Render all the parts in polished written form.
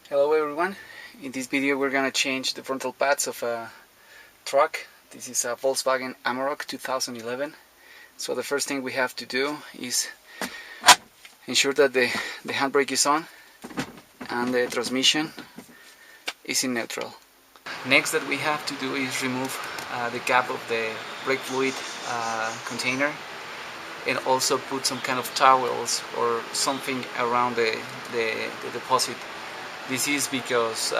Hello everyone, in this video we're gonna change the frontal pads of a truck. This is a VolksWagen Amarok 2011. So the first thing we have to do is ensure that the handbrake is on and the transmission is in neutral. Next that we have to do is remove the cap of the brake fluid container, and also put some kind of towels or something around the deposit. This is because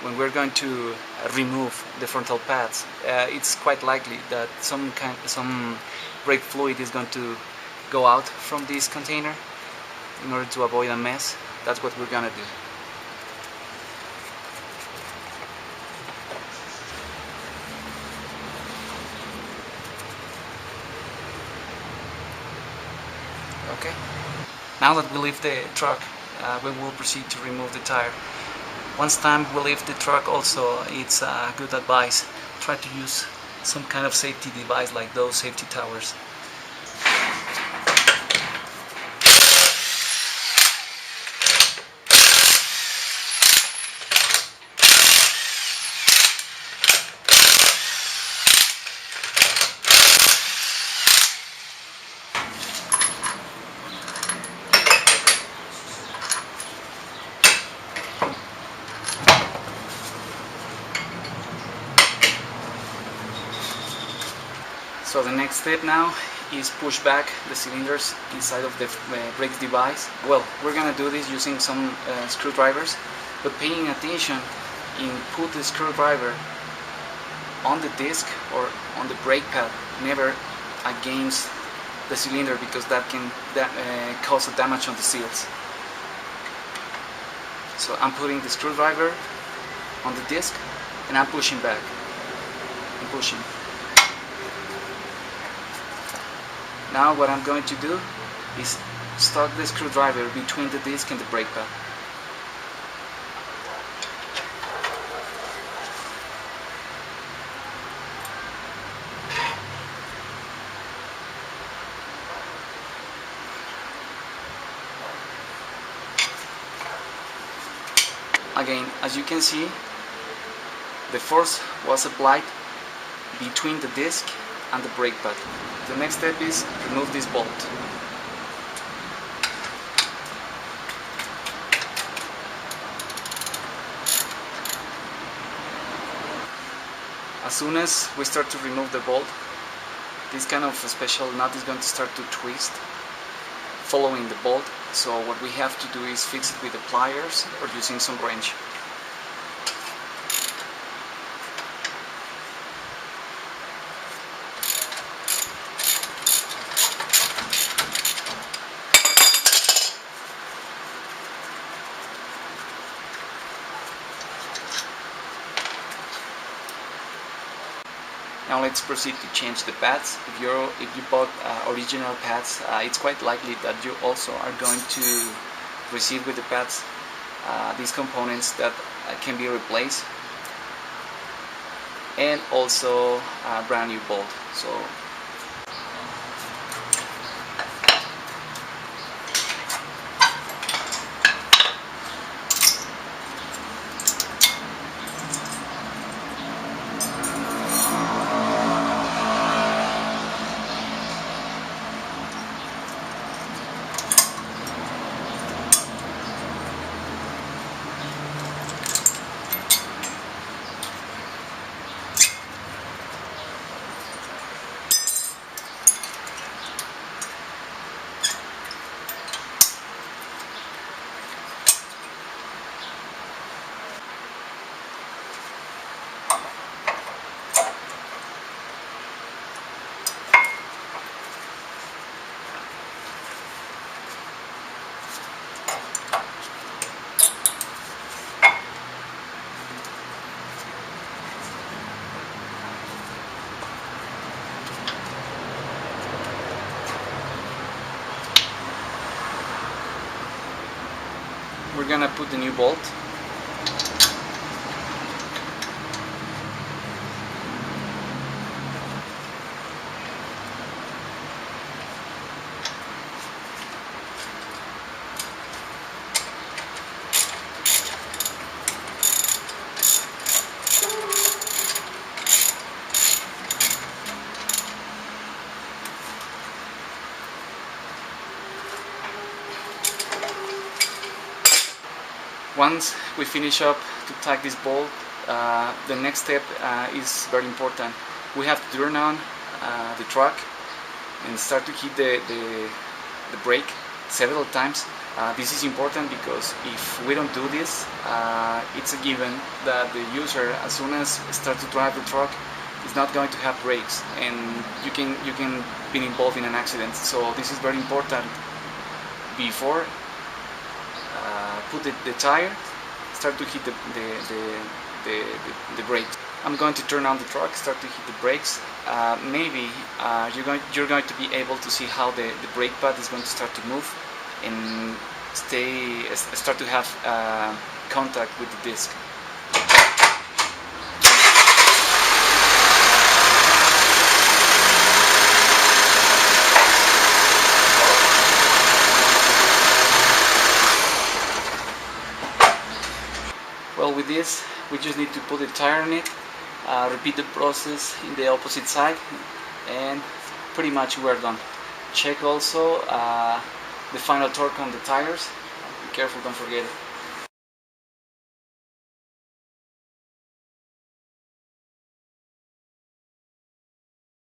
when we're going to remove the frontal pads, it's quite likely that some brake fluid is going to go out from this container. In order to avoid a mess, that's what we're gonna do. Okay. Now that we leave the truck, we will proceed to remove the tire. Once time we leave the truck also, it's good advice. Try to use some kind of safety device like those safety towers. So the next step now is push back the cylinders inside of the brake device. Well, we're gonna do this using some screwdrivers, but paying attention in put the screwdriver on the disc or on the brake pad, never against the cylinder, because that can cause a damage on the seals. So I'm putting the screwdriver on the disc and I'm pushing back. I'm pushing. Now what I'm going to do is stuck the screwdriver between the disc and the brake pad. Again, as you can see, the force was applied between the disc and the brake pad. The next step is remove this bolt. As soon as we start to remove the bolt, this kind of special nut is going to start to twist following the bolt. So what we have to do is fix it with the pliers or using some wrench. Now let's proceed to change the pads. If you bought original pads, it's quite likely that you also are going to receive with the pads these components that can be replaced, and also a brand new bolt. So we're gonna put the new bolt. Once we finish up to tighten this bolt, the next step is very important. We have to turn on the truck and start to hit the brake several times. This is important because if we don't do this, it's a given that the user, as soon as start to drive the truck, is not going to have brakes, and you can be involved in an accident. So this is very important. Before put the tire, start to hit the brake. I'm going to turn on the truck, start to hit the brakes. Maybe you're going to be able to see how the brake pad is going to start to move and start to have contact with the disc. Well, with this, we just need to put the tire on it, repeat the process in the opposite side, and pretty much we're done. Check also the final torque on the tires. Be careful, don't forget it.